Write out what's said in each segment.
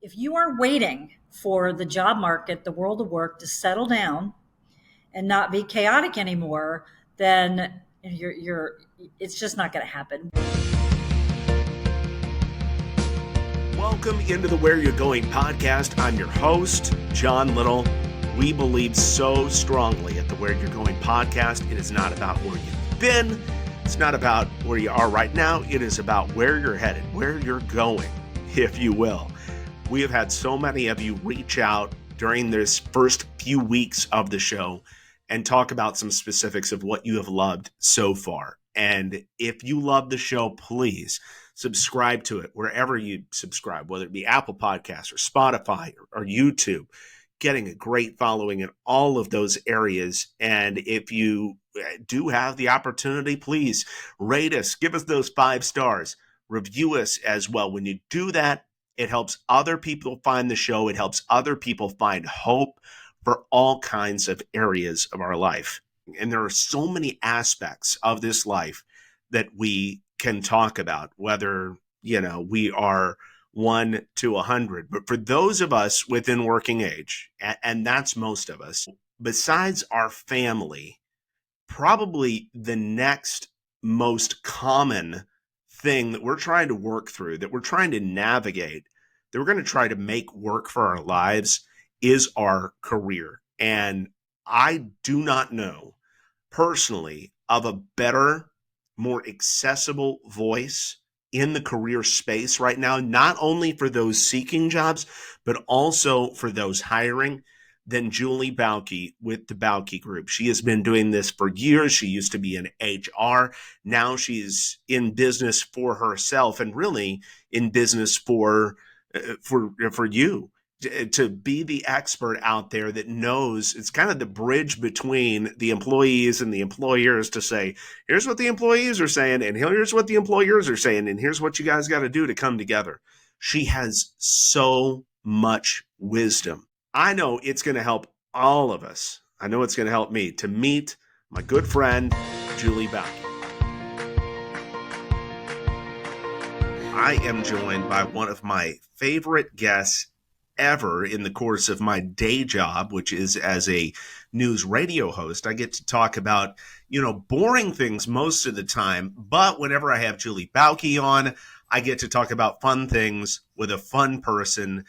if you are waiting for the job market, the world of work to settle down and not be chaotic anymore, then it's just not going to happen. Welcome into the Where You're Going podcast. I'm your host, John Little. We believe so strongly at the Where You're Going podcast. It is not about where you've been. It's not about where you are right now. It is about where you're headed, where you're going, if you will. We have had so many of you reach out during this first few weeks of the show and talk about some specifics of what you have loved so far. And if you love the show, please subscribe to it wherever you subscribe, whether it be Apple Podcasts or Spotify or YouTube. Getting a great following in all of those areas. And if you do have the opportunity, please rate us, give us those 5 stars, review us as well. When you do that, it helps other people find the show. It helps other people find hope for all kinds of areas of our life. And there are so many aspects of this life that we can talk about, whether, we are 1 to 100. But for those of us within working age, and that's most of us, besides our family, probably the next most common thing that we're trying to work through, that we're trying to navigate, that we're going to try to make work for our lives is our career. And I do not know personally of a better, more accessible voice in the career space right now, not only for those seeking jobs, but also for those hiring, than Julie Bauke with the Bauke Group. She has been doing this for years. She used to be in HR. Now she's in business for herself and really in business for you to be the expert out there that knows. It's kind of the bridge between the employees and the employers to say, here's what the employees are saying, and here's what the employers are saying, and here's what you guys got to do to come together. She has so much wisdom. I know it's going to help all of us. I know it's going to help me to meet my good friend, Julie Bauke. I am joined by one of my favorite guests ever in the course of my day job, which is as a news radio host. I get to talk about, boring things most of the time, but whenever I have Julie Bauke on, I get to talk about fun things with a fun person.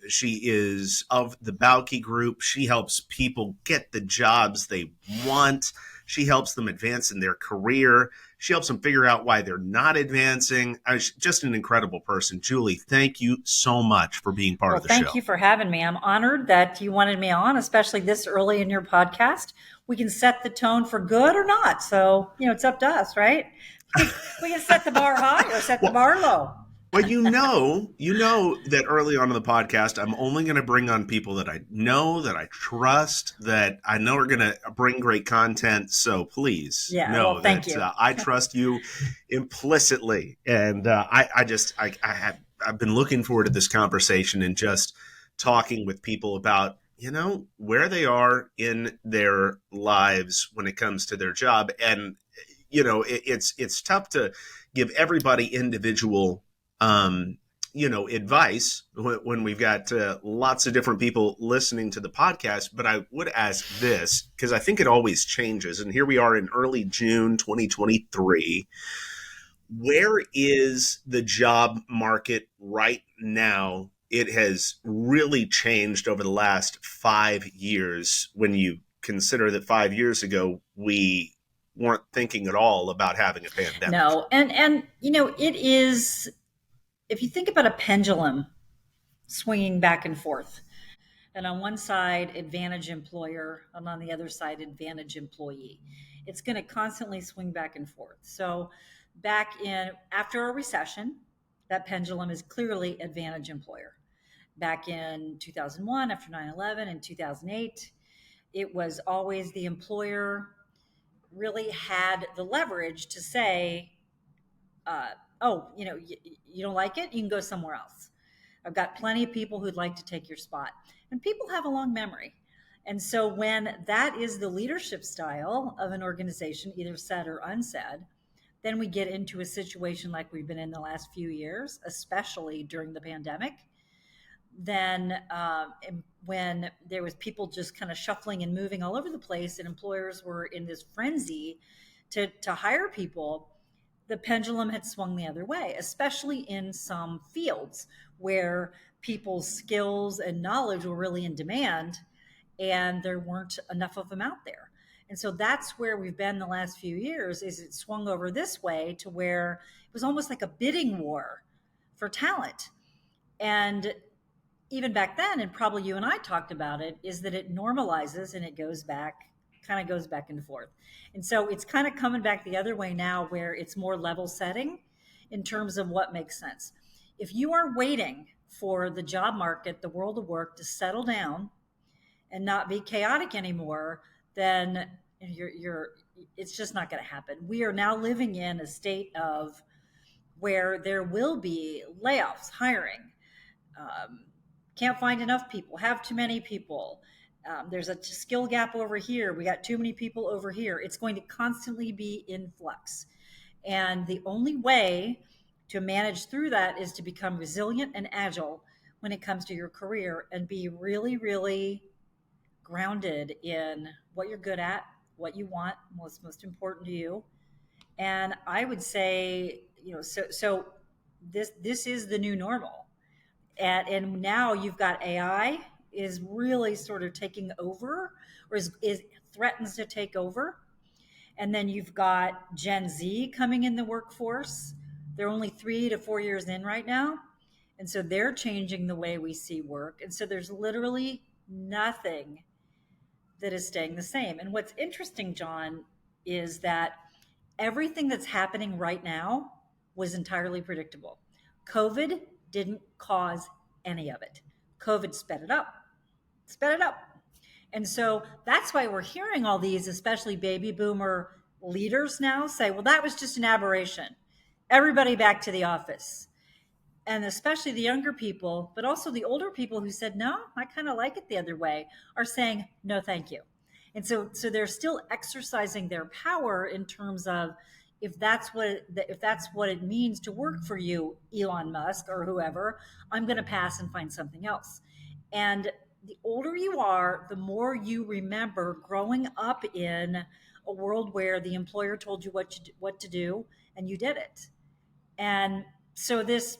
She is of the Bauke Group. She helps people get the jobs they want. She helps them advance in their career. She helps them figure out why they're not advancing. Just an incredible person. Julie, thank you so much for being part of the show. Thank you for having me. I'm honored that you wanted me on, especially this early in your podcast. We can set the tone for good or not. So, it's up to us, right? We can set the bar high or set the bar low. Well, you know that early on in the podcast, I'm only going to bring on people that I know, that I trust, that I know are going to bring great content. So please know that I trust you implicitly. And I've been looking forward to this conversation and just talking with people about, where they are in their lives when it comes to their job. And, it's tough to give everybody individual advice when we've got lots of different people listening to the podcast. But I would ask this, because I think it always changes. And here we are in early June 2023. Where is the job market right now? It has really changed over the last 5 years when you consider that 5 years ago, we weren't thinking at all about having a pandemic. No. And it is, if you think about a pendulum swinging back and forth, and on one side, advantage employer, and on the other side, advantage employee, it's going to constantly swing back and forth. So after a recession, that pendulum is clearly advantage employer. Back in 2001, after 9/11, and 2008, it was always the employer really had the leverage to say, you don't like it, you can go somewhere else. I've got plenty of people who'd like to take your spot. And people have a long memory. And so when that is the leadership style of an organization, either said or unsaid, then we get into a situation like we've been in the last few years, especially during the pandemic, then when there was people just kind of shuffling and moving all over the place, and employers were in this frenzy to hire people, the pendulum had swung the other way, especially in some fields where people's skills and knowledge were really in demand and there weren't enough of them out there. And so that's where we've been the last few years, is it swung over this way to where it was almost like a bidding war for talent. And even back then, and probably you and I talked about it, is that it normalizes and it goes back, kind of goes back and forth. And so it's kind of coming back the other way now, where it's more level setting in terms of what makes sense. If you are waiting for the job market, the world of work to settle down and not be chaotic anymore, then you're it's just not going to happen. We are now living in a state of where there will be layoffs, hiring, um, can't find enough people, have too many people. There's a skill gap over here. We got too many people over here. It's going to constantly be in flux. And the only way to manage through that is to become resilient and agile when it comes to your career, and be really, really grounded in what you're good at, what you want, what's most important to you. And I would say, so this is the new normal. And now you've got AI is really sort of taking over, or is threatens to take over. And then you've got Gen Z coming in the workforce. They're only 3 to 4 years in right now. And so they're changing the way we see work. And so there's literally nothing that is staying the same. And what's interesting, John, is that everything that's happening right now was entirely predictable. COVID didn't cause any of it. COVID sped it up, sped it up. And so that's why we're hearing all these, especially baby boomer leaders now, say, well, that was just an aberration. Everybody back to the office. And especially the younger people, but also the older people who said, no, I kind of like it the other way, are saying, no, thank you. And so they're still exercising their power in terms of, if that's what it means to work for you, Elon Musk or whoever, I'm going to pass and find something else. And the older you are, the more you remember growing up in a world where the employer told you what to do and you did it. And so this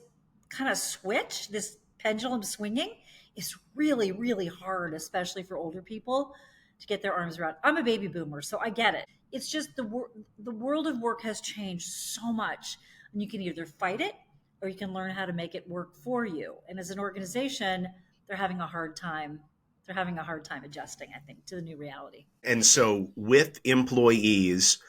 kind of switch, this pendulum swinging, is really, really hard, especially for older people to get their arms around. I'm a baby boomer, so I get it. It's just the world of work has changed so much, and you can either fight it or you can learn how to make it work for you. And as an organization, they're having a hard time. They're having a hard time adjusting, I think, to the new reality. And so with employees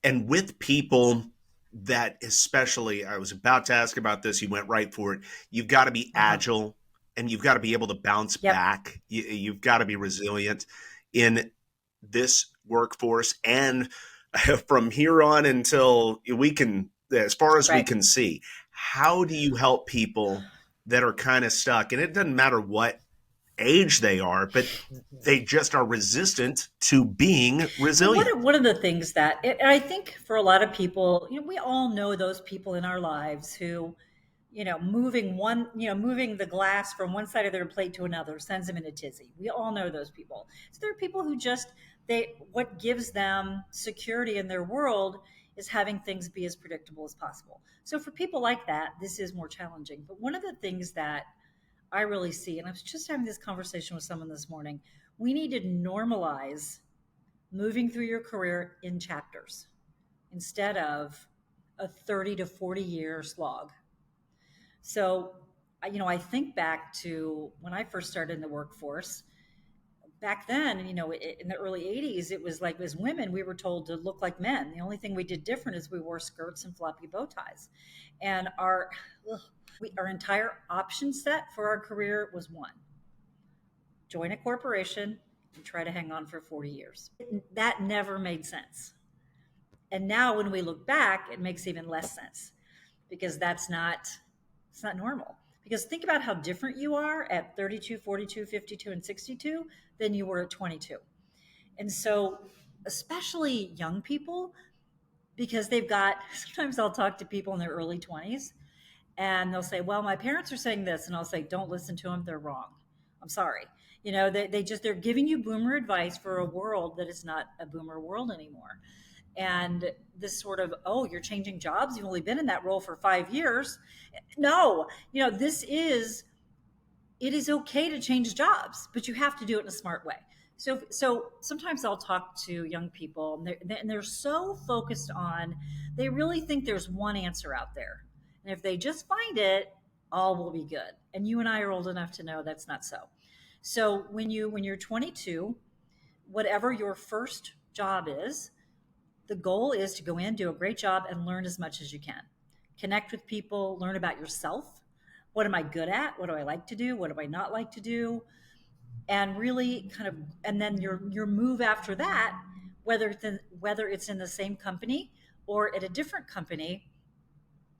and with people that, especially, I was about to ask about this, you went right for it. You've got to be agile and you've got to be able to bounce back. You've got to be resilient in this workforce. And from here on until we can, as far as we can see, how do you help people that are kind of stuck? And it doesn't matter what age they are, but they just are resistant to being resilient. One of the things that, and I think for a lot of people, we all know those people in our lives who, moving the glass from one side of their plate to another sends them in a tizzy. We all know those people. So there are people who what gives them security in their world is having things be as predictable as possible. So for people like that, this is more challenging. But one of the things that I really see, and I was just having this conversation with someone this morning, we need to normalize moving through your career in chapters instead of a 30 to 40 year slog. So, I think back to when I first started in the workforce. Back then, in the early 80s, it was like, as women, we were told to look like men. The only thing we did different is we wore skirts and floppy bow ties. And our entire option set for our career was one: join a corporation and try to hang on for 40 years. That never made sense. And now when we look back, it makes even less sense, because it's not normal. Because think about how different you are at 32, 42, 52, and 62 than you were at 22. And so, especially young people, because sometimes I'll talk to people in their early 20s, And they'll say, well, my parents are saying this. And I'll say, don't listen to them. They're wrong. I'm sorry. They're giving you boomer advice for a world that is not a boomer world anymore. And this sort of, oh, you're changing jobs. You've only been in that role for 5 years. No, it is okay to change jobs, but you have to do it in a smart way. So sometimes I'll talk to young people, and they're so focused on, they really think there's one answer out there, and if they just find it, all will be good. And you and I are old enough to know that's not so. So when you're 22, whatever your first job is, the goal is to go in, do a great job, and learn as much as you can. Connect with people, learn about yourself. What am I good at? What do I like to do? What do I not like to do? And really kind of, and then your move after that, whether it's in the same company or at a different company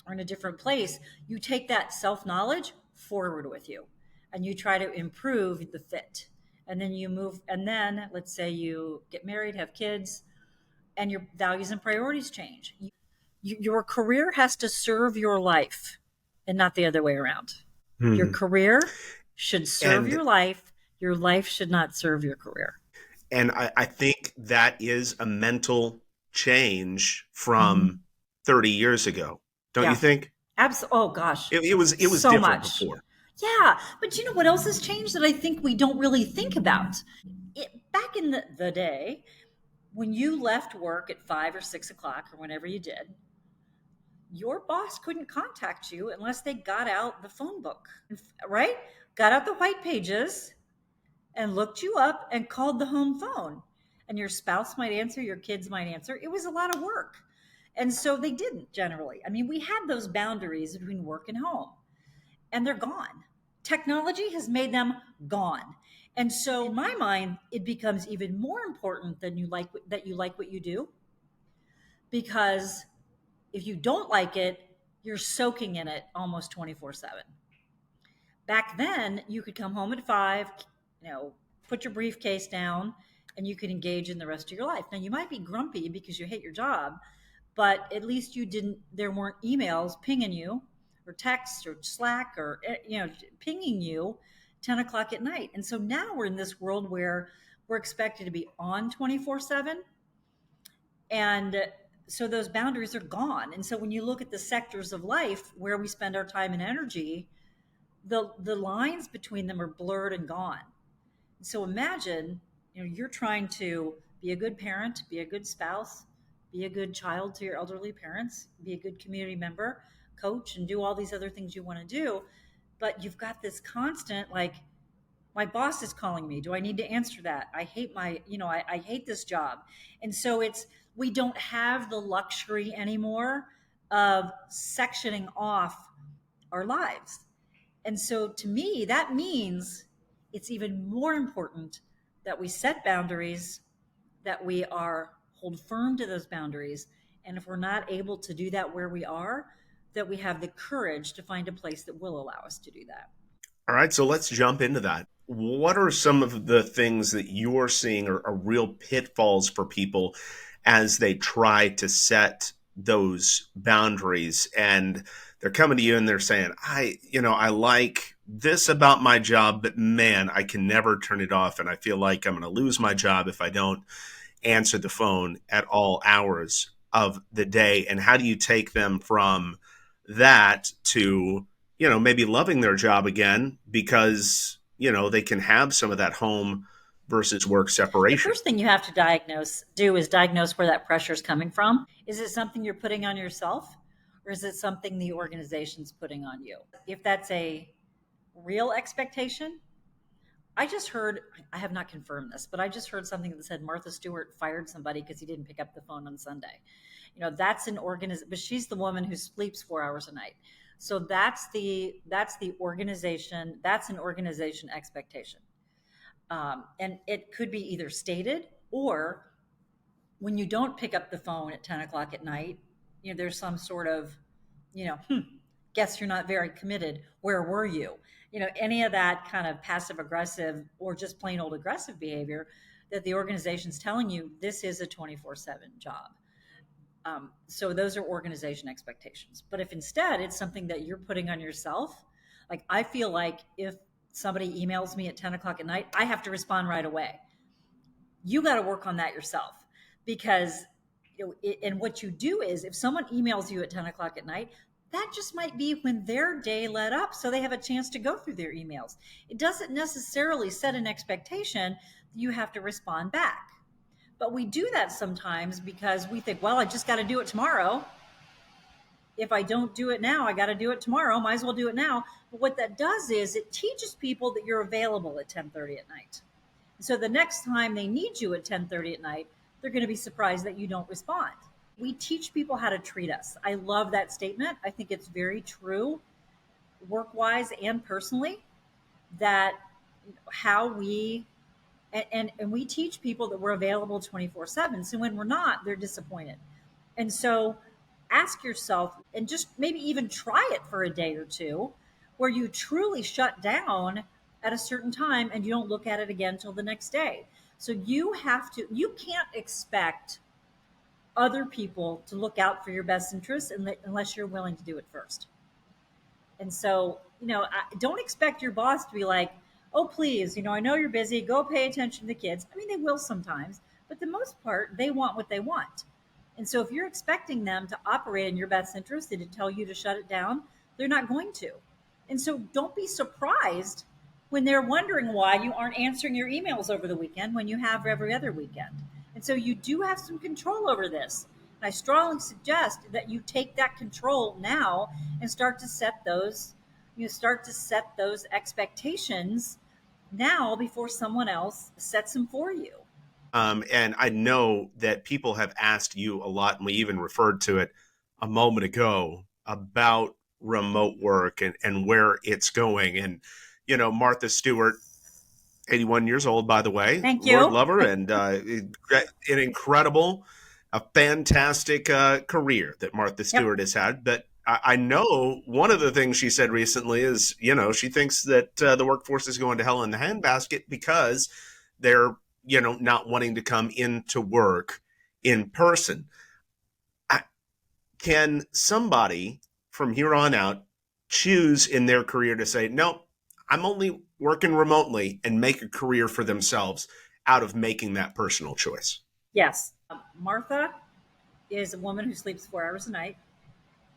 or in a different place, you take that self knowledge forward with you, and you try to improve the fit. And then you move, and then let's say you get married, have kids, and your values and priorities change. Your career has to serve your life and not the other way around. Your career should serve And your life. Your life should not serve your career. I think that is a mental change from 30 years ago. Don't you Yeah. think? Absolutely. Oh gosh. It was So different much. before. Yeah. But you know what else has changed that I think we don't really think about? Back in the day, when you left work at 5 or 6 o'clock or whenever you did, your boss couldn't contact you unless they got out the phone book, right? Got out the white pages and looked you up and called the home phone. And your spouse might answer, your kids might answer. It was a lot of work. And so they didn't generally. I mean, we had those boundaries between work and home, and they're gone. Technology has made them gone. And so in my mind, it becomes even more important than you like what you do, because if you don't like it, you're soaking in it almost 24/7. Back then, you could come home at 5, put your briefcase down, and you could engage in the rest of your life. Now, you might be grumpy because you hate your job, but at least there weren't emails pinging you, or texts, or Slack, or, pinging you 10 o'clock at night. And so now we're in this world where we're expected to be on 24/7. And so those boundaries are gone. And so when you look at the sectors of life where we spend our time and energy, the lines between them are blurred and gone. So imagine, you're trying to be a good parent, be a good spouse, be a good child to your elderly parents, be a good community member, coach, and do all these other things you want to do. But you've got this constant, like, my boss is calling me. Do I need to answer that? I hate I hate this job. And so we don't have the luxury anymore of sectioning off our lives. And so to me, that means it's even more important that we set boundaries, that we hold firm to those boundaries. And if we're not able to do that where we are, that we have the courage to find a place that will allow us to do that. All right, so let's jump into that. What are some of the things that you're seeing are real pitfalls for people as they try to set those boundaries, and they're coming to you and they're saying, I like this about my job, but man, I can never turn it off, and I feel like I'm going to lose my job if I don't answer the phone at all hours of the day. And how do you take them from that to maybe loving their job again because, they can have some of that home versus work The separation? first thing you have to do is diagnose where that pressure is coming from. Is it something you're putting on yourself, or is it something the organization's putting on you? If that's a real expectation, I have not confirmed this, but I just heard something that said Martha Stewart fired somebody because he didn't pick up the phone on Sunday. That's an organization, but she's the woman who sleeps 4 hours a night. So that's the organization. That's an organization expectation. And it could be either stated, or when you don't pick up the phone at 10 o'clock at night, there's some sort of, guess you're not very committed. Where were you? Any of that kind of passive aggressive or just plain old aggressive behavior that the organization's telling you this is a 24/7 job. So those are organization expectations. But if instead it's something that you're putting on yourself, like I feel like if somebody emails me at 10 o'clock at night, I have to respond right away. You got to work on that yourself because, and what you do is if someone emails you at 10 o'clock at night, that just might be when their day let up so they have a chance to go through their emails. It doesn't necessarily set an expectation that you have to respond back. But we do that sometimes because we think, well, I just got to do it tomorrow. If I don't do it now, I got to do it tomorrow. Might as well do it now. But what that does is it teaches people that you're available at 10:30 at night. So the next time they need you at 10:30 at night, they're going to be surprised that you don't respond. We teach people how to treat us. I love that statement. I think it's very true, work-wise and personally, that how we and we teach people that we're available 24/7. So when we're not, they're disappointed. And so ask yourself and just maybe even try it for a day or two where you truly shut down at a certain time and you don't look at it again until the next day. So you can't expect other people to look out for your best interests unless you're willing to do it first. And so, don't expect your boss to be like, oh, please, I know you're busy. Go pay attention to the kids. I mean, they will sometimes, but the most part, they want what they want. And so if you're expecting them to operate in your best interest and to tell you to shut it down, they're not going to. And so don't be surprised when they're wondering why you aren't answering your emails over the weekend when you have every other weekend. And so you do have some control over this. And I strongly suggest that you take that control now and start to set those expectations now before someone else sets them for you. And I know that people have asked you a lot, and we even referred to it a moment ago about remote work and where it's going. And, Martha Stewart, 81 years old, by the way. Thank you. Lord love her, and a fantastic career that Martha Stewart has had. But I know one of the things she said recently is, she thinks that the workforce is going to hell in the handbasket because they're, not wanting to come into work in person. Can somebody from here on out choose in their career to say, no, I'm only working remotely and make a career for themselves out of making that personal choice? Yes. Martha is a woman who sleeps 4 hours a night,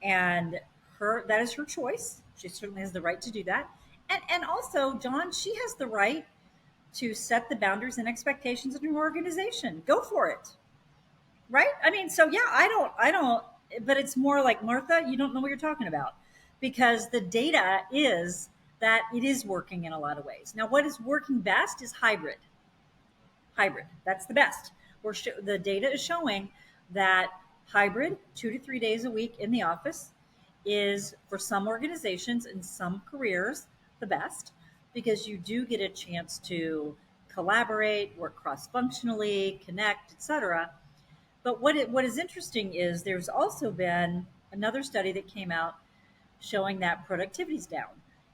and that is her choice. She certainly has the right to do that. And also, John, she has the right to set the boundaries and expectations of your organization. Go for it. Right? I mean, so yeah, I don't, but it's more like, Martha, you don't know what you're talking about, because the data is that it is working in a lot of ways. Now, what is working best is hybrid. That's the best. The data is showing that hybrid, 2 to 3 days a week in the office, is for some organizations and some careers the best, because you do get a chance to collaborate, work cross-functionally, connect, etc. But what is interesting is there's also been another study that came out showing that productivity's down.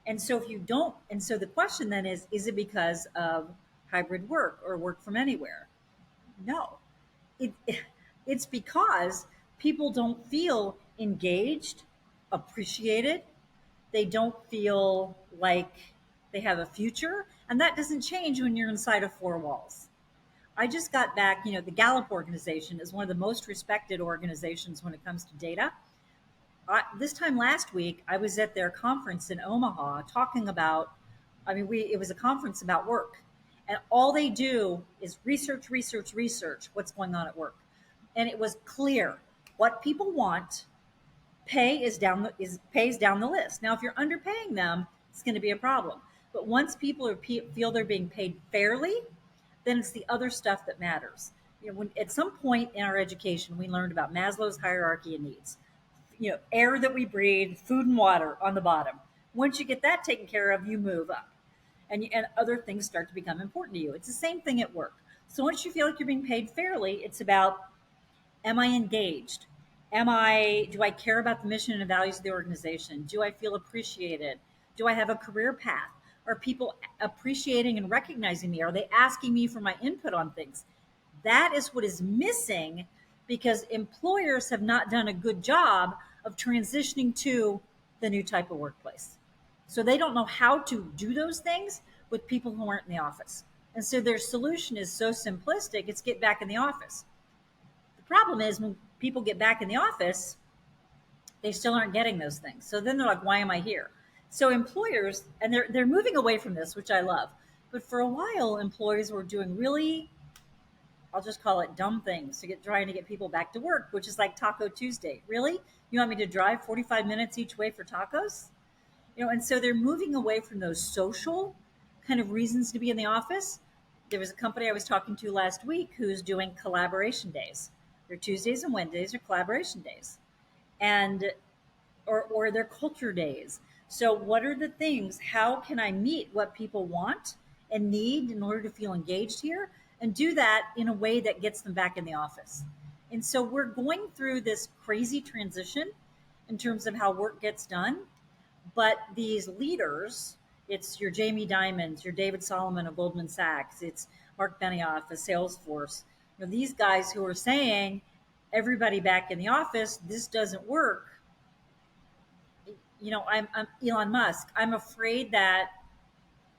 And so the question then is it because of hybrid work or work from anywhere? No. It's because people don't feel engaged, appreciated. They don't feel like they have a future. And that doesn't change when you're inside of four walls. I just got back, the Gallup organization is one of the most respected organizations when it comes to data. This time last week, I was at their conference in Omaha talking about, it was a conference about work. And all they do is research what's going on at work. And it was clear what people want. Pays down the list. Now, if you're underpaying them, it's going to be a problem. But once people feel they're being paid fairly, then it's the other stuff that matters. At some point in our education, we learned about Maslow's hierarchy of needs. Air that we breathe, food and water on the bottom. Once you get that taken care of, you move up. And other things start to become important to you. It's the same thing at work. So once you feel like you're being paid fairly, it's about, am I engaged? Do I care about the mission and values of the organization? Do I feel appreciated? Do I have a career path? Are people appreciating and recognizing me? Are they asking me for my input on things? That is what is missing because employers have not done a good job of transitioning to the new type of workplace. So they don't know how to do those things with people who aren't in the office. And so their solution is so simplistic, it's get back in the office. The problem is when people get back in the office, they still aren't getting those things. So then they're like, why am I here? So employers, and they're moving away from this, which I love. But for a while, employers were doing really, I'll just call it dumb things to get trying to get people back to work, which is like Taco Tuesday. Really? You want me to drive 45 minutes each way for tacos? And so they're moving away from those social kind of reasons to be in the office. There was a company I was talking to last week who's doing collaboration days. Their Tuesdays and Wednesdays are collaboration days. And or their culture days. So what are the things? How can I meet what people want and need in order to feel engaged here and do that in a way that gets them back in the office? And so we're going through this crazy transition in terms of how work gets done. But these leaders, it's your Jamie Dimons, your David Solomon of Goldman Sachs, it's Mark Benioff of Salesforce, these guys who are saying everybody back in the office, this doesn't work. I'm Elon Musk. I'm afraid that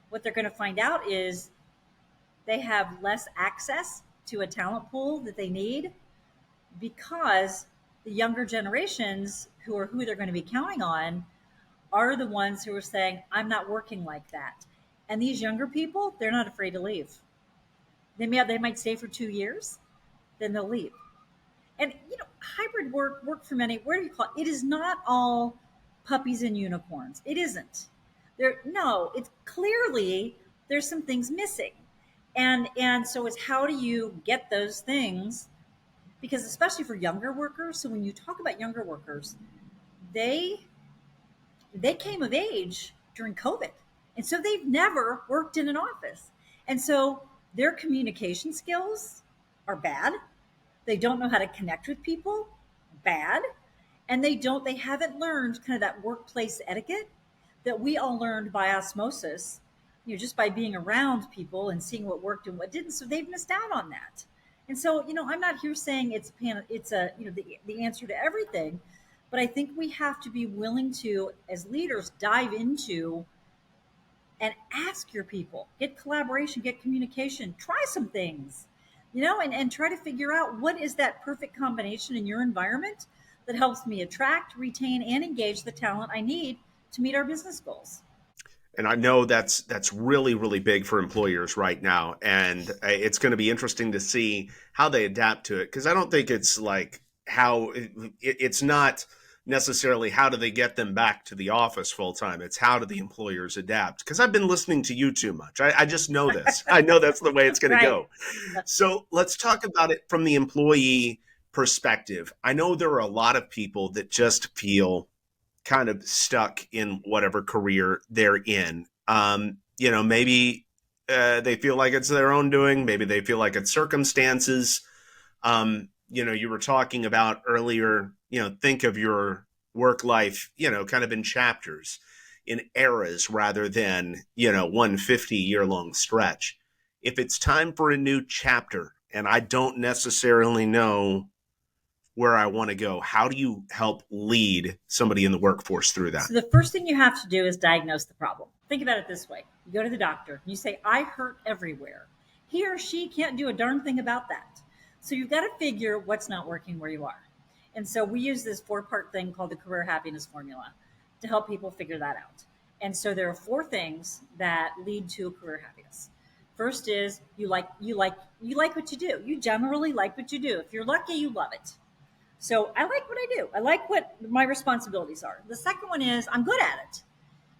what they're going to find out is they have less access to a talent pool that they need because the younger generations who they're going to be counting on are the ones who are saying, I'm not working like that. And these younger people, they're not afraid to leave. They might stay for 2 years, then they'll leave. And hybrid work for many, where do you call it? It is not all puppies and unicorns. It isn't. No, it's clearly there's some things missing. And so it's how do you get those things? Because especially for younger workers, so when you talk about younger workers, they came of age during COVID. And so they've never worked in an office. And so their communication skills are bad. They don't know how to connect with people, bad. And they haven't learned kind of that workplace etiquette that we all learned by osmosis, just by being around people and seeing what worked and what didn't. So they've missed out on that. And so, I'm not here saying it's the answer to everything, but I think we have to be willing to, as leaders, dive into and ask your people, get collaboration, get communication, try some things, and try to figure out what is that perfect combination in your environment that helps me attract, retain, and engage the talent I need to meet our business goals. And I know that's really, really big for employers right now. And it's going to be interesting to see how they adapt to it. Because I don't think it's like it's not necessarily how do they get them back to the office full time. It's how do the employers adapt? Because I've been listening to you too much. I just know this. I know that's the way it's going Right. to go. So let's talk about it from the employee perspective. I know there are a lot of people that just feel kind of stuck in whatever career they're in. Maybe they feel like it's their own doing. Maybe they feel like it's circumstances. You were talking about earlier, think of your work life, kind of in chapters, in eras rather than, one 50-year long stretch. If it's time for a new chapter and I don't necessarily know where I want to go, how do you help lead somebody in the workforce through that? So the first thing you have to do is diagnose the problem. Think about it this way. You go to the doctor, you say, I hurt everywhere. He or she can't do a darn thing about that. So you've got to figure what's not working where you are. And so we use this 4-part thing called the career happiness formula to help people figure that out. And so there are 4 things that lead to career happiness. First is you like what you do. You generally like what you do. If you're lucky, you love it. So I like what I do. I like what my responsibilities are. The second one is I'm good at it.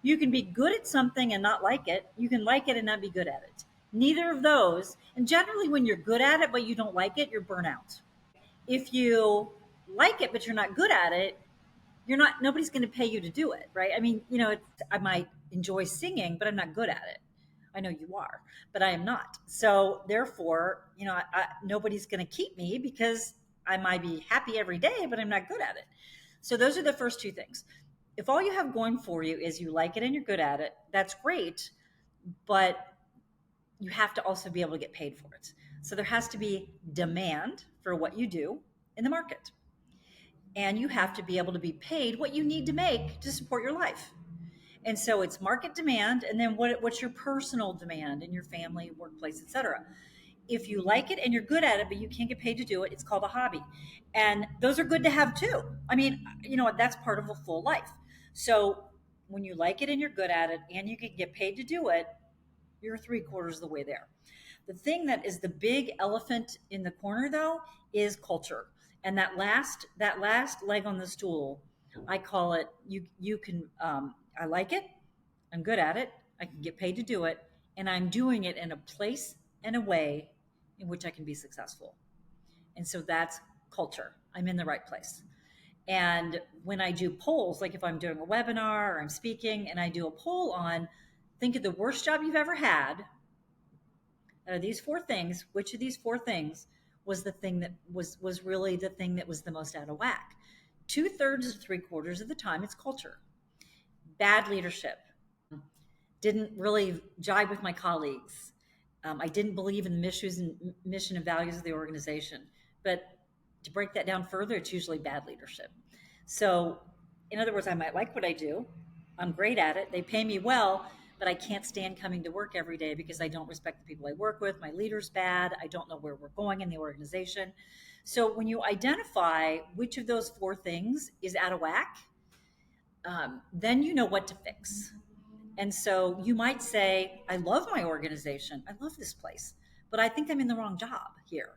You can be good at something and not like it. You can like it and not be good at it. Neither of those. And generally when you're good at it, but you don't like it, you're burnout. If you like it, but you're not good at it, nobody's going to pay you to do it. Right. I mean, I might enjoy singing, but I'm not good at it. I know you are, but I am not. So therefore, nobody's going to keep me because I might be happy every day, but I'm not good at it. So those are the first 2 things. If all you have going for you is you like it and you're good at it, that's great, but you have to also be able to get paid for it. So there has to be demand for what you do. in the market. And you have to be able to be paid what you need to make to support your life. And so it's market demand, and then what's your personal demand in your family, workplace, etc. If you like it and you're good at it, but you can't get paid to do it, it's called a hobby. And those are good to have too. I mean, that's part of a full life. So when you like it and you're good at it and you can get paid to do it, you're 3/4 of the way there. The thing that is the big elephant in the corner, though, is culture. And that last leg on the stool, I call it. You can. I like it. I'm good at it. I can get paid to do it, and I'm doing it in a place and a way in which I can be successful. And so that's culture. I'm in the right place. And when I do polls, like if I'm doing a webinar or I'm speaking, and I do a poll on, think of the worst job you've ever had, out of these four things, which of these four things was the thing that was really the thing that was the most out of whack? 2/3 to 3/4 of the time, it's culture. Bad leadership. Didn't really jive with my colleagues. I didn't believe in the mission and values of the organization. But to break that down further, it's usually bad leadership. So, in other words, I might like what I do. I'm great at it. They pay me well, but I can't stand coming to work every day because I don't respect the people I work with. My leader's bad. I don't know where we're going in the organization. So when you identify which of those four things is out of whack, then you know what to fix. And so you might say, I love my organization. I love this place, but I think I'm in the wrong job here.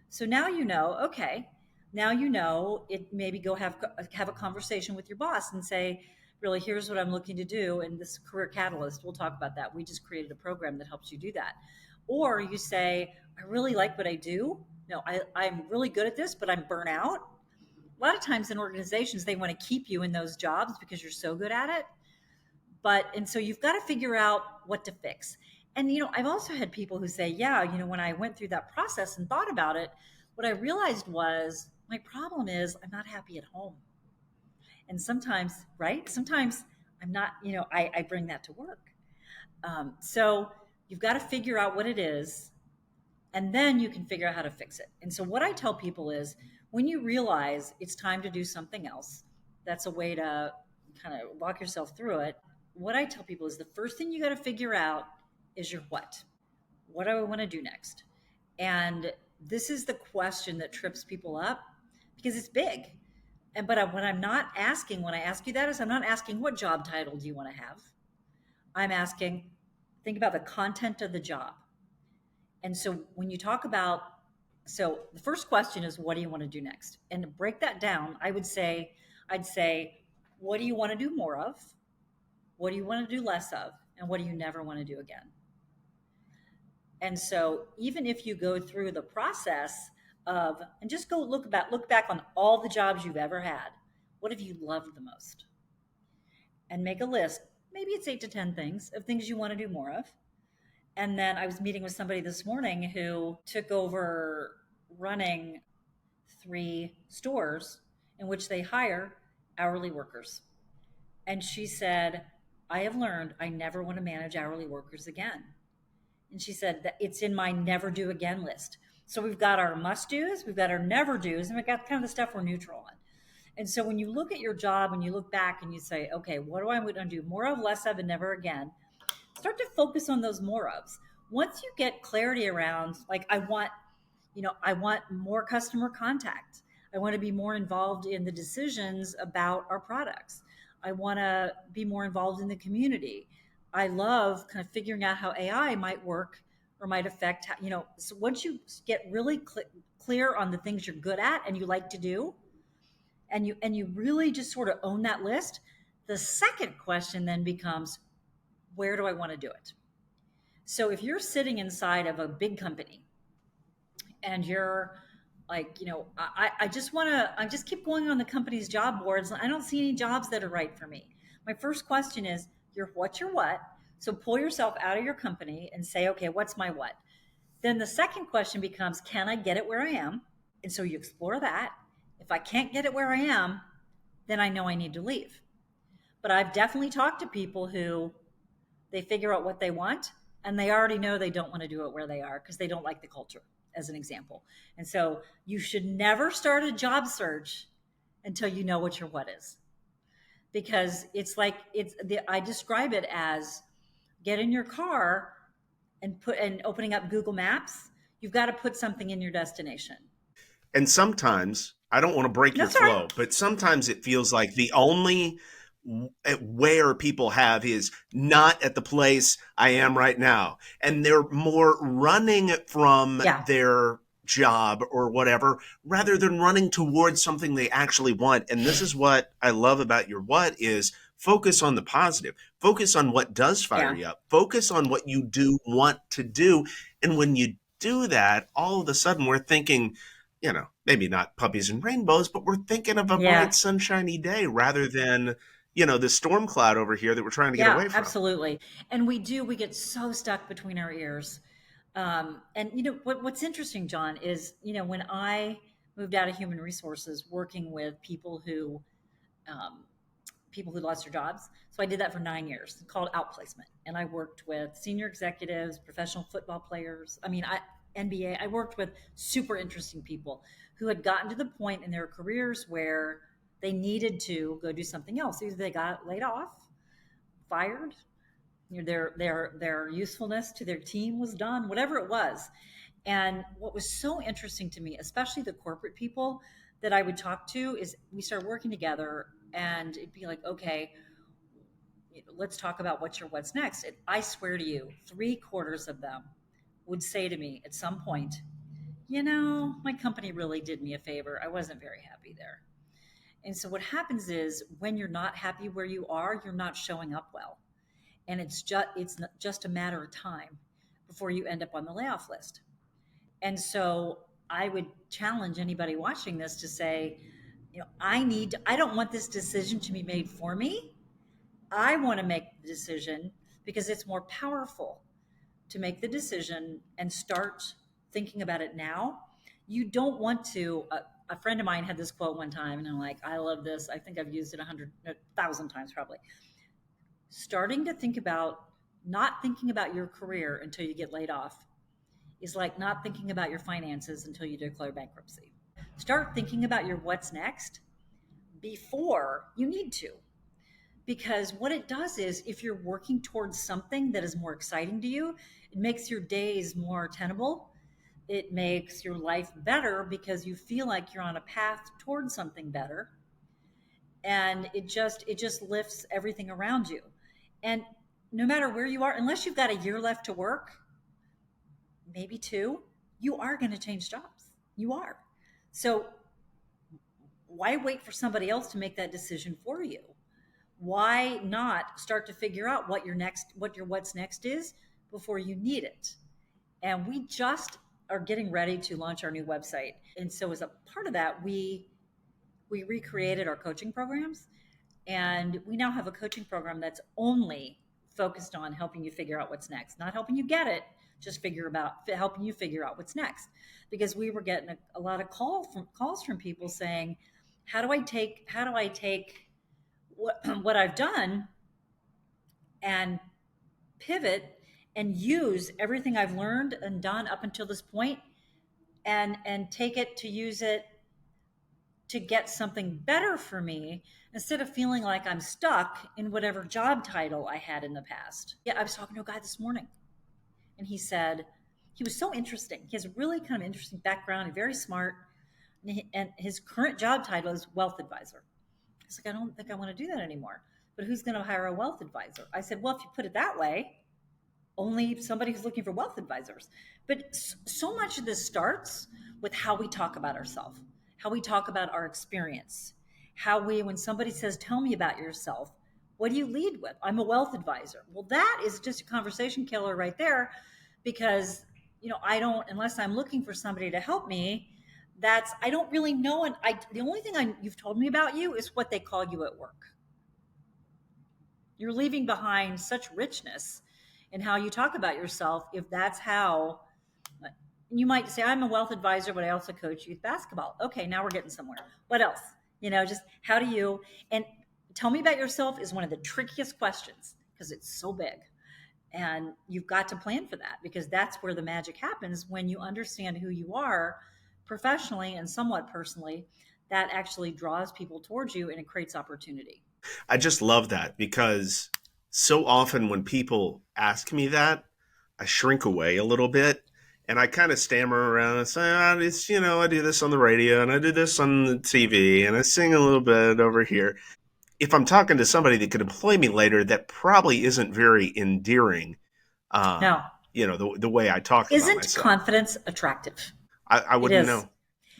So now you know, okay, now you know it. Maybe go have a conversation with your boss and say, really, here's what I'm looking to do. And this career catalyst, we'll talk about that. We just created a program that helps you do that. Or you say, I really like what I do. No, I'm really good at this, but I'm burnt out. A lot of times in organizations, they want to keep you in those jobs because you're so good at it. And so you've got to figure out what to fix. And, I've also had people who say, yeah, when I went through that process and thought about it, what I realized was my problem is I'm not happy at home. And sometimes, right? Sometimes I'm not, I bring that to work. So you've got to figure out what it is, and then you can figure out how to fix it. And so what I tell people is when you realize it's time to do something else, that's a way to kind of walk yourself through it. What I tell people is the first thing you got to figure out is your what. What do I want to do next? And this is the question that trips people up because it's big. But what I'm not asking when I ask you that is I'm not asking what job title do you want to have. I'm asking, think about the content of the job. And so when you talk about, so the first question is, what do you want to do next? And to break that down, I'd say, what do you want to do more of? What do you want to do less of? And what do you never want to do again? And so even if you go through the process of, and just go look back on all the jobs you've ever had, what have you loved the most? And make a list. Maybe it's 8 to 10 things of things you want to do more of. And then I was meeting with somebody this morning who took over running 3 stores in which they hire hourly workers. And she said, I have learned I never want to manage hourly workers again. And she said that it's in my never do again list. So we've got our must do's, we've got our never do's, and we've got kind of the stuff we're neutral on. And so when you look at your job and you look back and you say, okay, what do I want to do more of, less of, and never again? Start to focus on those more ofs. Once you get clarity around, like I want more customer contact. I want to be more involved in the decisions about our products. I want to be more involved in the community. I love kind of figuring out how AI might work or might affect, so once you get really clear on the things you're good at and you like to do, and you really just sort of own that list, the second question then becomes, where do I want to do it? So if you're sitting inside of a big company and you're like, I just keep going on the company's job boards. I don't see any jobs that are right for me. My first question is, what's your what? So pull yourself out of your company and say, okay, what's my what? Then the second question becomes, can I get it where I am? And so you explore that. If I can't get it where I am, then I know I need to leave. But I've definitely talked to people who they figure out what they want and they already know they don't want to do it where they are because they don't like the culture. as an example. And so you should never start a job search until you know what your what is. Because I describe it as get in your car and opening up Google Maps, you've got to put something in your destination. And sometimes, I don't want to break your That's all right. flow, but sometimes it feels like the only where people have is not at the place I am right now. And they're more running from Yeah. their job or whatever rather than running towards something they actually want. And this is what I love about your what is focus on the positive, focus on what does fire you up, focus on what you do want to do. And when you do that, all of a sudden we're thinking, maybe not puppies and rainbows, but we're thinking of a bright sunshiny day rather than, the storm cloud over here that we're trying to get away from. Absolutely. And we get so stuck between our ears. And what's interesting, John, is, when I moved out of human resources working with people who lost their jobs. So I did that for 9 years. It's called outplacement. And I worked with senior executives, professional football players. NBA. I worked with super interesting people who had gotten to the point in their careers where they needed to go do something else. Either they got laid off, fired, their usefulness to their team was done, whatever it was. And what was so interesting to me, especially the corporate people that I would talk to, is we started working together and it'd be like, okay, let's talk about what's next. And I swear to you, 3/4 of them would say to me at some point, my company really did me a favor. I wasn't very happy there. And so what happens is when you're not happy where you are, you're not showing up well. And it's just a matter of time before you end up on the layoff list. And so I would challenge anybody watching this to say, I don't want this decision to be made for me. I want to make the decision because it's more powerful to make the decision and start thinking about it now. You don't want to. A friend of mine had this quote one time, and I'm like, I love this. I think I've used it 1,000 times probably. Starting to think about not thinking about your career until you get laid off is like not thinking about your finances until you declare bankruptcy. Start thinking about your what's next before you need to. Because what it does is if you're working towards something that is more exciting to you, it makes your days more tenable. It makes your life better because you feel like you're on a path towards something better. And it just lifts everything around you. And no matter where you are, unless you've got a year left to work, maybe 2, you are going to change jobs. You are. So why wait for somebody else to make that decision for you? Why not start to figure out what your what's next is before you need it? And we just are getting ready to launch our new website. And so as a part of that, we recreated our coaching programs. And we now have a coaching program that's only focused on helping you figure out what's next, not helping you get it, just helping you figure out what's next. Because we were getting a lot of calls from people saying, how do I take what I've done and pivot and use everything I've learned and done up until this point and take it to use it to get something better for me instead of feeling like I'm stuck in whatever job title I had in the past. Yeah, I was talking to a guy this morning and he said, he was so interesting. He has a really kind of interesting background and very smart. And his current job title is wealth advisor. He's like, I don't think I want to do that anymore. But who's going to hire a wealth advisor? I said, well, if you put it that way, only somebody who's looking for wealth advisors. But so much of this starts with how we talk about ourselves, how we talk about our experience, when somebody says, tell me about yourself, what do you lead with? I'm a wealth advisor. Well, that is just a conversation killer right there because, unless I'm looking for somebody to help me, I don't really know. And the only thing you've told me about you is what they call you at work. You're leaving behind such richness in how you talk about yourself. If that's how you might say, I'm a wealth advisor, but I also coach youth basketball. Okay, now we're getting somewhere. What else? Just how do you, and tell me about yourself is one of the trickiest questions because it's so big. And you've got to plan for that, because that's where the magic happens when you understand who you are professionally and somewhat personally. That actually draws people towards you and it creates opportunity. I just love that because so often when people ask me that, I shrink away a little bit and I kind of stammer around and say, it's, I do this on the radio and I do this on the TV and I sing a little bit over here. If I'm talking to somebody that could employ me later, that probably isn't very endearing, um, Now, the way I talk about isn't myself. confidence attractive? I It wouldn't is. know.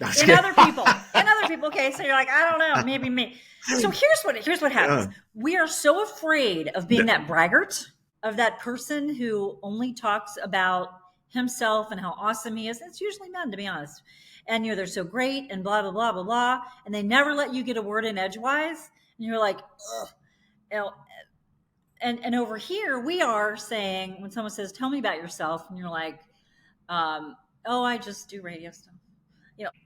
In other people, okay, so you're like, I don't know, maybe me. So here's what happens. We are so afraid of being that braggart, of that person who only talks about himself and how awesome he is. It's usually men, to be honest. And they're so great and blah blah blah blah blah, and they never let you get a word in edgewise. And you're like, ugh. You know, and over here we are saying, when someone says, "Tell me about yourself," and you're like, "Oh, I just do radio stuff."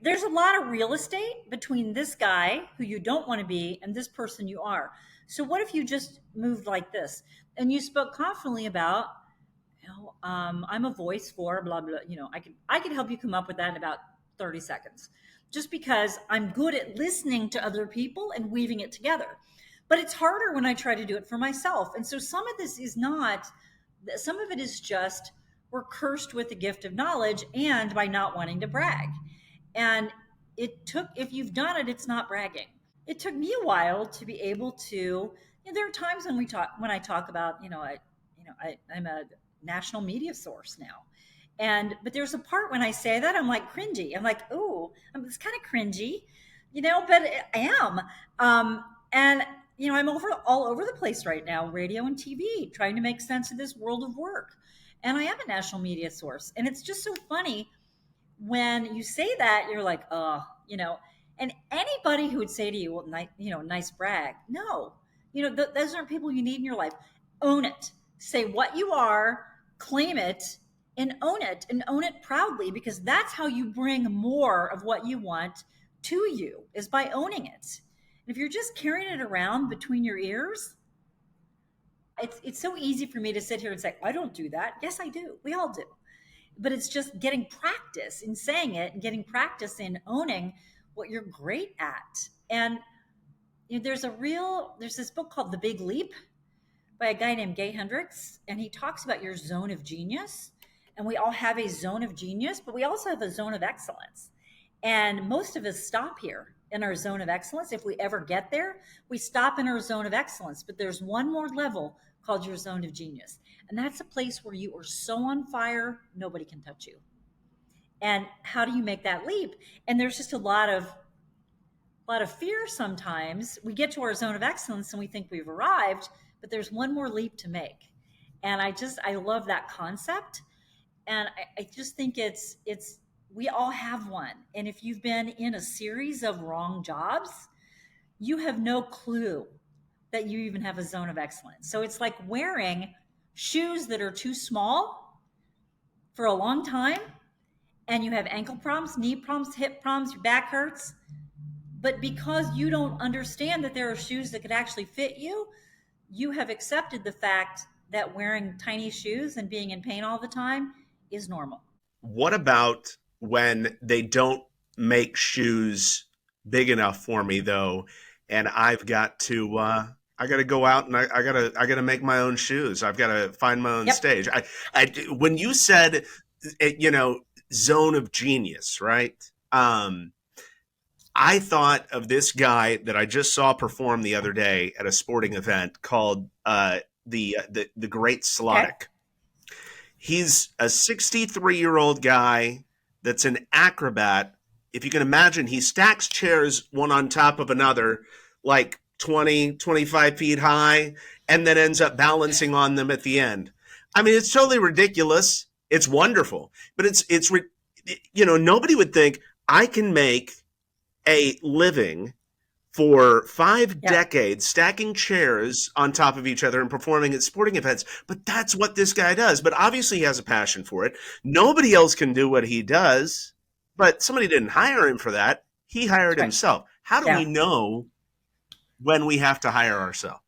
There's a lot of real estate between this guy who you don't want to be and this person you are. So what if you just moved like this and you spoke confidently about, I'm a voice for blah blah. I could help you come up with that in about 30 seconds, just because I'm good at listening to other people and weaving it together. But it's harder when I try to do it for myself. And so some of this is not. Some of it is just, we're cursed with the gift of knowledge and by not wanting to brag. And if you've done it, it's not bragging. It took me a while to be able to, there are times when I talk about, I'm a national media source now. But there's a part when I say that I'm like cringy. I'm like, oh, it's kind of cringy, but I am. And I'm all over the place right now, radio and TV, trying to make sense of this world of work. And I am a national media source. And it's just so funny when you say that. You're like, and anybody who would say to you, well, nice brag. No, those aren't people you need in your life. Own it. Say what you are, claim it, and own it proudly, because that's how you bring more of what you want to you, is by owning it. And if you're just carrying it around between your ears, it's so easy for me to sit here and say, I don't do that. Yes, I do. We all do. But it's just getting practice in saying it and getting practice in owning what you're great at. And there's this book called The Big Leap by a guy named Gay Hendricks, and he talks about your zone of genius. And we all have a zone of genius, but we also have a zone of excellence. And most of us stop here in our zone of excellence. If we ever get there, we stop in our zone of excellence. But there's one more level called your zone of genius. And that's a place where you are so on fire, nobody can touch you. And how do you make that leap? And there's just a lot of fear sometimes. We get to our zone of excellence and we think we've arrived, but there's one more leap to make. And I love that concept. And I just think we all have one. And if you've been in a series of wrong jobs, you have no clue that you even have a zone of excellence. So it's like wearing shoes that are too small for a long time, and you have ankle problems, knee problems, hip problems, your back hurts. But because you don't understand that there are shoes that could actually fit you, you have accepted the fact that wearing tiny shoes and being in pain all the time is normal. What about when they don't make shoes big enough for me though, and I've got to I got to go out and I got to make my own shoes. I've got to find my own stage. When you said, zone of genius, right? I thought of this guy that I just saw perform the other day at a sporting event called the Great Slottick. Okay. He's a 63-year-old guy that's an acrobat. If you can imagine, he stacks chairs one on top of another, like 20, 25 feet high, and then ends up balancing on them at the end. I mean, it's totally ridiculous. It's wonderful. But it's nobody would think I can make a living for 5 decades stacking chairs on top of each other and performing at sporting events. But that's what this guy does. But obviously he has a passion for it. Nobody else can do what he does, but somebody didn't hire him for that. He hired himself. How do we know when we have to hire ourselves?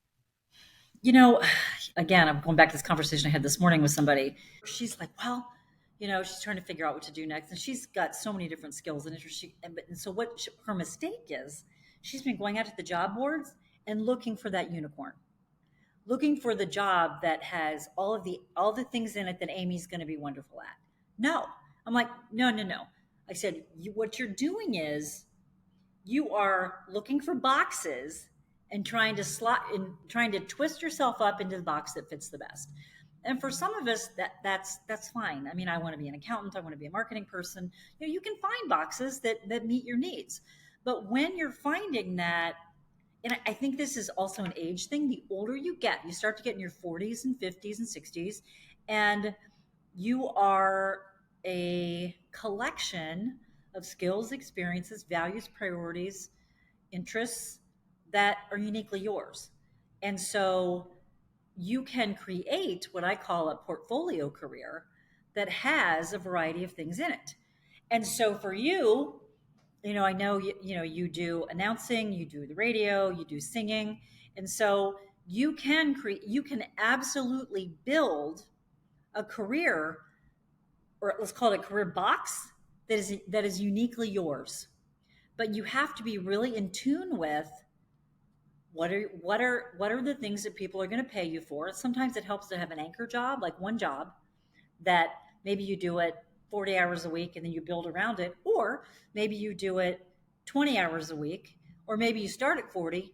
again, I'm going back to this conversation I had this morning with somebody. She's like, well, she's trying to figure out what to do next. And she's got so many different skills and interests. And so her mistake is she's been going out to the job boards and looking for that unicorn, looking for the job that has all the things in it that Amy's going to be wonderful at. No, I'm like, no. I said, what you're doing is you are looking for boxes and trying to twist yourself up into the box that fits the best. And for some of us, that's fine. I mean, I want to be an accountant. I want to be a marketing person. You can find boxes that meet your needs. But when you're finding that, and I think this is also an age thing, the older you get, you start to get in your 40s and 50s and 60s, and you are a collection of skills, experiences, values, priorities, interests that are uniquely yours. And so you can create what I call a portfolio career that has a variety of things in it. And so for you, I know you do announcing, you do the radio, you do singing, and so you can absolutely build a career, or let's call it a career box that is uniquely yours. But you have to be really in tune with what are the things that people are going to pay you for. Sometimes it helps to have an anchor job, like one job that maybe you do it 40 hours a week and then you build around it, or maybe you do it 20 hours a week, or maybe you start at 40,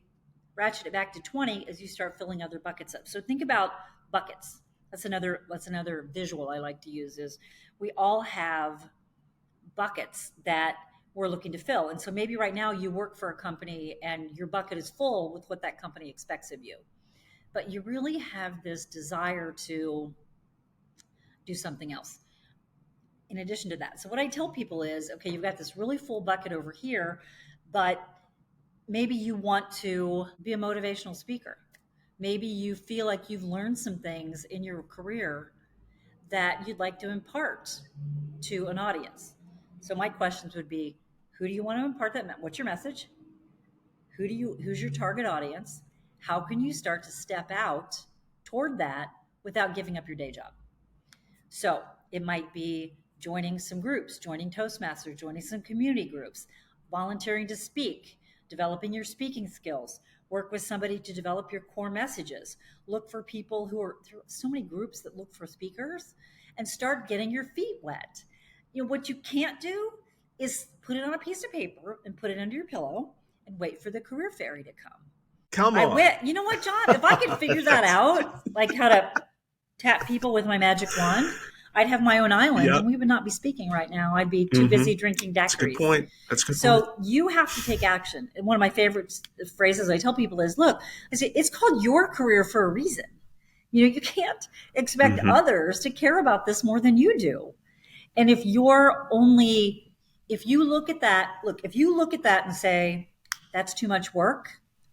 ratchet it back to 20 as you start filling other buckets up. So think about buckets. That's another visual I like to use. Is we all have buckets that we're looking to fill. And so maybe right now you work for a company and your bucket is full with what that company expects of you, but you really have this desire to do something else in addition to that. So what I tell people is, okay, you've got this really full bucket over here, but maybe you want to be a motivational speaker. Maybe you feel like you've learned some things in your career that you'd like to impart to an audience. So my questions would be, who do you want to impart that? What's your message? Who's your target audience? How can you start to step out toward that without giving up your day job? So it might be joining some groups, joining Toastmasters, joining some community groups, volunteering to speak, developing your speaking skills, work with somebody to develop your core messages, look for people who are through so many groups that look for speakers, and start getting your feet wet. What you can't do is put it on a piece of paper and put it under your pillow and wait for the career fairy to come. Come on. You know what, John? If I could figure that out, like how to tap people with my magic wand, I'd have my own island, and we would not be speaking right now. I'd be too busy drinking daiquiris. That's a good point. So you have to take action. And one of my favorite phrases I tell people is, look, I say, it's called your career for a reason. You can't expect others to care about this more than you do. And if you look at that and say, that's too much work,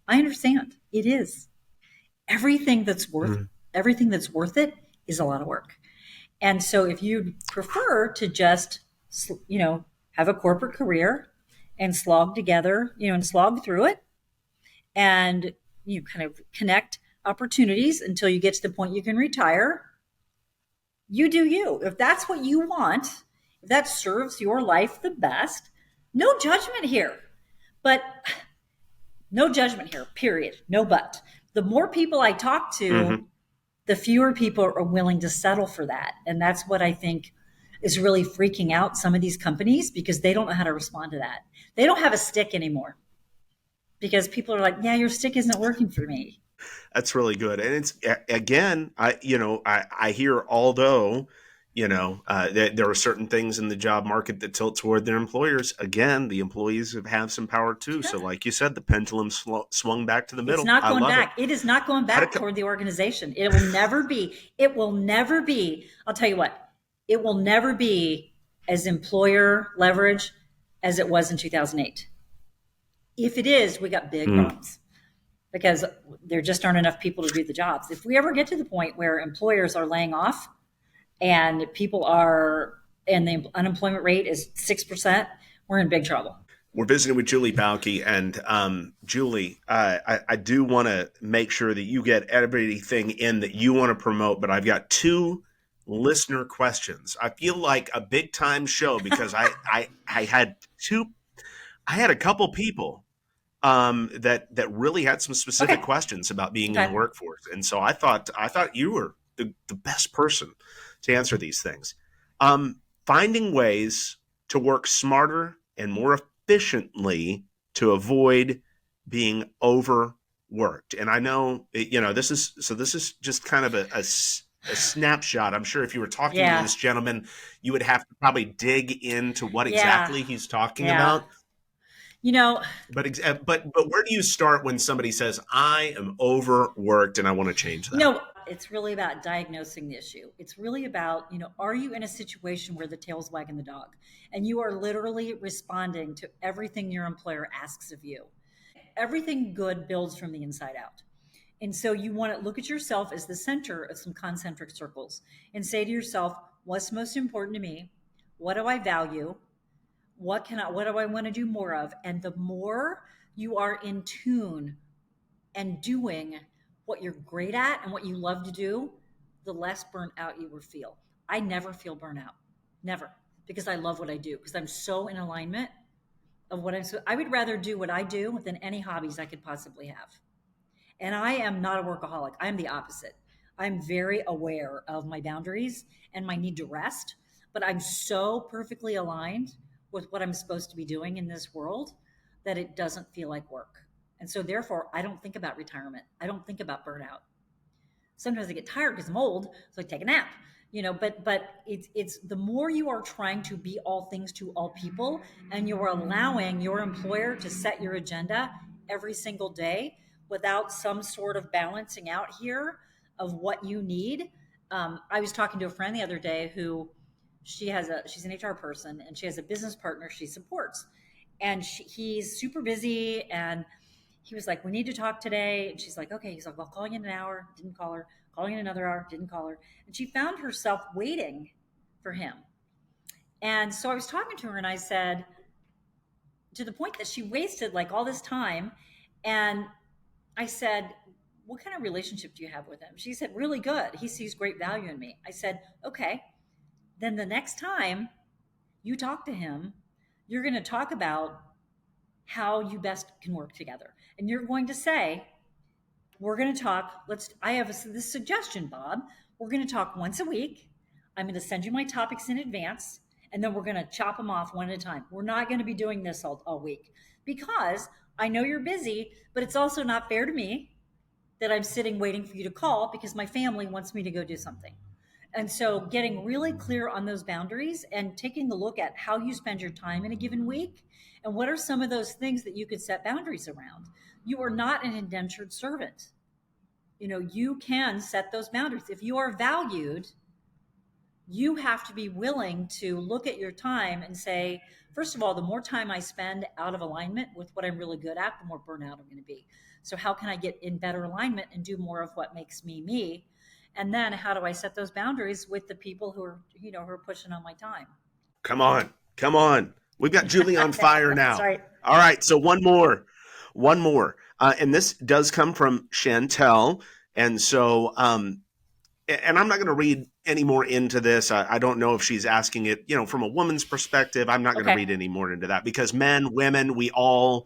I understand. It is. Everything that's worth it is a lot of work. And so if you prefer to just, have a corporate career and slog together, and slog through it, and you kind of connect opportunities until you get to the point you can retire, you do you. If that's what you want, if that serves your life the best, no judgment here. But no judgment here, period. No but. The more people I talk to, the fewer people are willing to settle for that. And that's what I think is really freaking out some of these companies, because they don't know how to respond to that. They don't have a stick anymore because people are like, yeah, your stick isn't working for me. That's really good. And it's, again, I hear, although, there are certain things in the job market that tilt toward their employers. Again, the employees have some power too. Sure. So like you said, the pendulum swung back to the middle. It's not going back. It is not going back toward the organization. It will never be. I'll tell you what, it will never be as employer leverage as it was in 2008. If it is, we got big problems, because there just aren't enough people to do the jobs. If we ever get to the point where employers are laying off and the unemployment rate is 6%, we're in big trouble. We're visiting with Julie Bauke, and Julie, I do want to make sure that you get everything in that you want to promote, but I've got two listener questions. I feel like a big time show because I had two, I had a couple people that really had some specific Okay. questions about being in the Okay. workforce, and so I thought you were the best person to answer these things. Finding ways to work smarter and more efficiently to avoid being overworked. And I know this is just kind of a snapshot. I'm sure if you were talking to Yeah. this gentleman, you would have to probably dig into what Yeah. exactly he's talking Yeah. about. You know, But where do you start when somebody says, "I am overworked and I want to change you that"? know, it's really about diagnosing the issue. It's really about, are you in a situation where the tail's wagging the dog and you are literally responding to everything your employer asks of you? Everything good builds from the inside out. And so you want to look at yourself as the center of some concentric circles and say to yourself, what's most important to me? What do I value? What do I want to do more of? And the more you are in tune and doing what you're great at and what you love to do, the less burnt out you will feel. I never feel burnout. Never. Because I love what I do. Because I'm so in alignment of what I'm so I would rather do what I do than any hobbies I could possibly have. And I am not a workaholic. I'm the opposite. I'm very aware of my boundaries and my need to rest, but I'm so perfectly aligned with what I'm supposed to be doing in this world that it doesn't feel like work. And so therefore, I don't think about retirement. I don't think about burnout. Sometimes I get tired because I'm old, so I take a nap. But it's the more you are trying to be all things to all people, and you're allowing your employer to set your agenda every single day without some sort of balancing out here of what you need. I was talking to a friend the other day who she's an HR person and she has a business partner she supports, and he's super busy and he was like, "We need to talk today." And she's like, "Okay." He's like, "Well, I'll call you in an hour." Didn't call her. Calling in another hour. Didn't call her. And she found herself waiting for him. And so I was talking to her and I said, to the point that she wasted like all this time. And I said, "What kind of relationship do you have with him?" She said, "Really good. He sees great value in me." I said, "Okay. Then the next time you talk to him, you're going to talk about how you best can work together. And you're going to say, we're going to talk. I have this suggestion, Bob. We're going to talk once a week. I'm going to send you my topics in advance, and then we're going to chop them off one at a time. We're not going to be doing this all week because I know you're busy, but it's also not fair to me that I'm sitting waiting for you to call because my family wants me to go do something. And so getting really clear on those boundaries and taking a look at how you spend your time in a given week and what are some of those things that you could set boundaries around. You are not an indentured servant. You can set those boundaries. If you are valued, you have to be willing to look at your time and say, first of all, the more time I spend out of alignment with what I'm really good at, the more burnout I'm going to be. So how can I get in better alignment and do more of what makes me me? And then how do I set those boundaries with the people who are pushing on my time? Come on, come on. We've got Julie on fire That's now. right. All right, so one more, and this does come from Chantel, and so and I'm not going to read any more into this. I don't know if she's asking it, from a woman's perspective. I'm not going to Okay. read any more into that because men, women, we all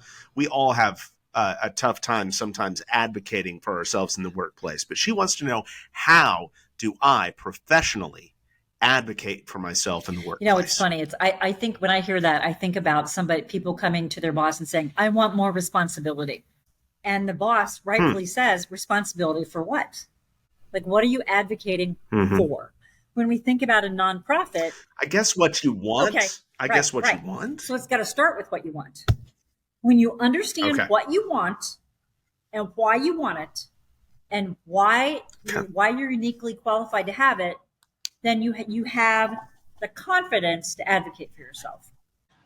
have a tough time sometimes advocating for ourselves in the workplace. But she wants to know, how do I professionally advocate for myself in the It's workplace? funny. I think when I hear that, I think about people coming to their boss and saying, "I want more responsibility." And the boss Hmm. rightfully says, "Responsibility for what? Like, what are you advocating Mm-hmm. for?" When we think about a nonprofit, I guess what you okay, want. I right, guess what you right. want. So it's got to start with what you want. When you understand Okay. what you want and why you want it and why Okay. you're uniquely qualified to have it, then you have the confidence to advocate for yourself.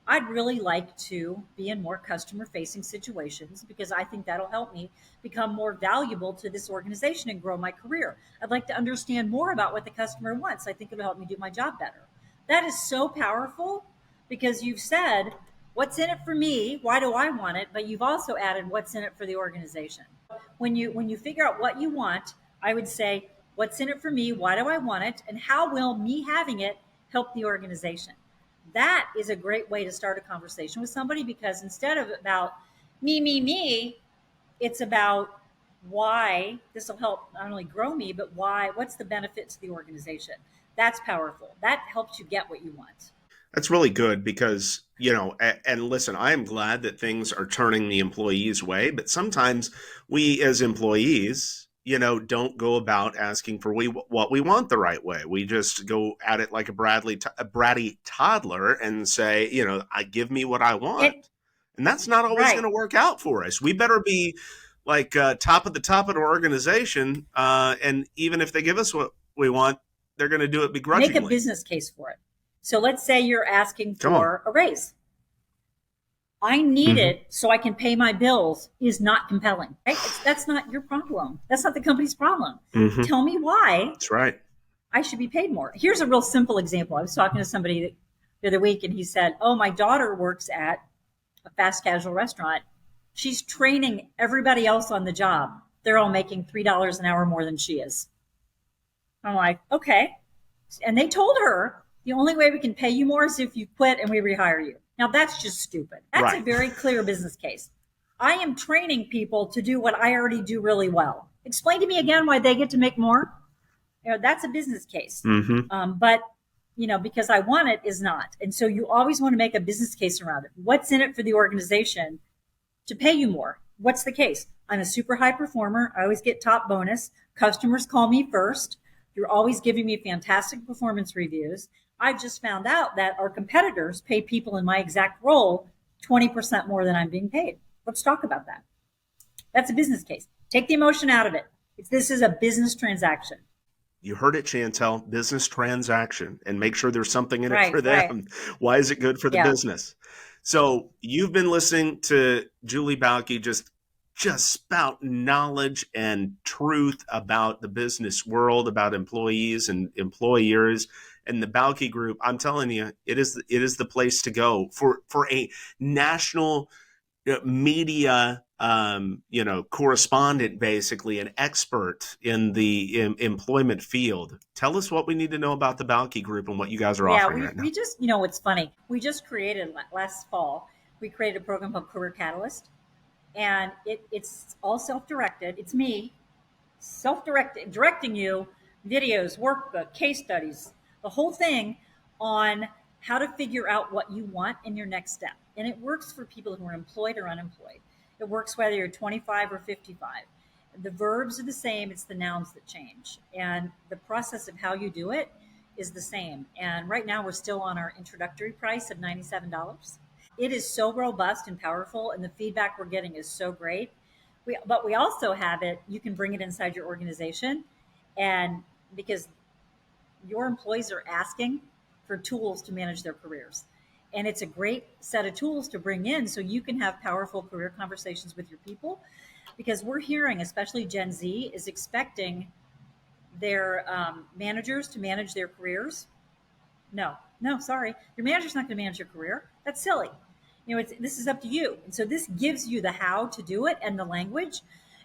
I'd really like to be in more customer facing situations because I think that'll help me become more valuable to this organization and grow my career. I'd like to understand more about what the customer wants. I think it'll help me do my job better. That is so powerful because you've said, what's in it for me? Why do I want it? But you've also added what's in it for the organization. When you figure out what you want, I would say, what's in it for me? Why do I want it? And how will me having it help the organization? That is a great way to start a conversation with somebody, because instead of about me, it's about why this will help not only grow me, but what's the benefit to the organization. That's powerful. That helps you get what you want. That's really good because, and listen, I am glad that things are turning the employees' way, but sometimes we as employees, don't go about asking for what we want the right way. We just go at it like a bratty toddler and say, I give me what I want. And that's not always going Right. to work out for us. We better be like top of our organization. And even if they give us what we want, they're going to do it Make a begrudgingly. business case for it. So let's say you're asking Come on. for a raise. I need Mhm. it so I can pay my bills is not compelling. Right? That's not your problem. That's not the company's problem. Mhm. Tell me why That's right. I should be paid more. Here's a real simple example. I was talking to somebody the other week, and he said, "Oh, my daughter works at a fast casual restaurant. She's training everybody else on the job. They're all making $3 an hour more than she is." I'm like, okay. And they told her, the only way we can pay you more is if you quit and we rehire you. Now, that's just stupid. That's a Right. very clear business case. I am training people to do what I already do really well. Explain to me again why they get to make more. That's a business case. Mhm. But because I want it is not. And so you always want to make a business case around it. What's in it for the organization to pay you more? What's the case? I'm a super high performer. I always get top bonus. Customers call me first. You're always giving me fantastic performance reviews. I just found out that our competitors pay people in my exact role 20% more than I'm being paid. Let's talk about that. That's a business case. Take the emotion out of it. This is a business transaction. You heard it, Chantel, business transaction, and make sure there's something in it Right, for right. them. Why is it good for the Yeah. business? So you've been listening to Julie Bauke just spout knowledge and truth about the business world, about employees and employers, and the Bauke Group. I'm telling you, it is the place to go for a national media correspondent, basically an expert in the employment field. Tell us what we need to know about the Bauke Group and what you guys are Yeah, offering we, right now. we just, it's funny. We just created last fall, we created a program called Career Catalyst, and it's all self-directed. It's me directing you videos, workbook, case studies, the whole thing on how to figure out what you want in your next step. And it works for people who are employed or unemployed. It works whether you're 25 or 55. The verbs are the same, it's the nouns that change. And the process of how you do it is the same. And right now we're still on our introductory price of $97. It is so robust and powerful, and the feedback we're getting is so great. But we also have it, you can bring it inside your organization. And because your employees are asking for tools to manage their careers. And it's a great set of tools to bring in so you can have powerful career conversations with your people. Because we're hearing, especially Gen Z, is expecting their managers to manage their careers. No, sorry. Your manager's not going to manage your career. That's silly. This is up to you. And so this gives you the how to do it and the language.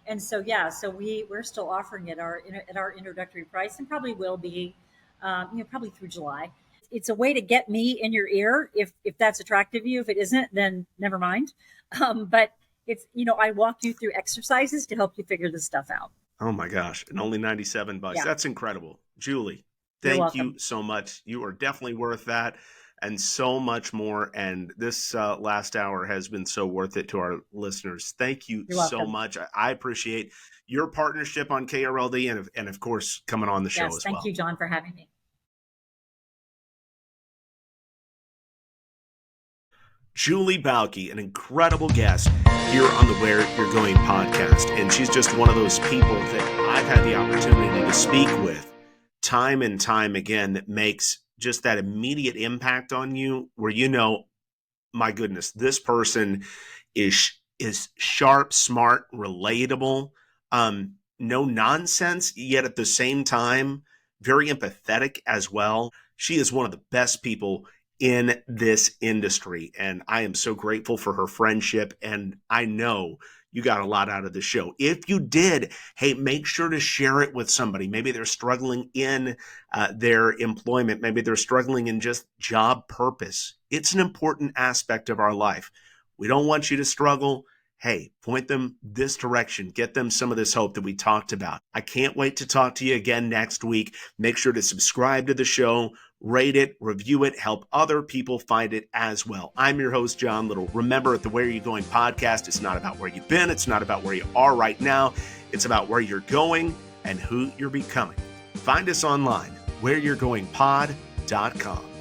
And so, yeah, so we're still offering it at our introductory price, and probably will be, probably through July. It's a way to get me in your ear if that's attractive to you. If it isn't, then never mind. But it's, I walk you through exercises to help you figure this stuff out. Oh my gosh, and only $97. Yeah, That's incredible. Julie, you're thank welcome. you so much. You are definitely worth that and so much more. And this last hour has been so worth it to our listeners. Thank you You're so welcome. much. I appreciate your partnership on KRLD and of course, coming on the show Yes, as thank well. you, John, for having me. Julie Bauke, an incredible guest here on the Where You're Going podcast. And she's just one of those people that I've had the opportunity to speak with time and time again that makes just that immediate impact on you where my goodness, this person is sharp, smart, relatable, no nonsense, yet at the same time, very empathetic as well. She is one of the best people in this industry. And I am so grateful for her friendship. And I know you got a lot out of the show. If you did, hey, make sure to share it with somebody. Maybe they're struggling in their employment. Maybe they're struggling in just job purpose. It's an important aspect of our life. We don't want you to struggle. Hey, point them this direction. Get them some of this hope that we talked about. I can't wait to talk to you again next week. Make sure to subscribe to the show, rate it, review it, help other people find it as well. I'm your host, John Little. Remember, at the Where Are You Going podcast, it's not about where you've been. It's not about where you are right now. It's about where you're going and who you're becoming. Find us online, whereyou'regoingpod.com.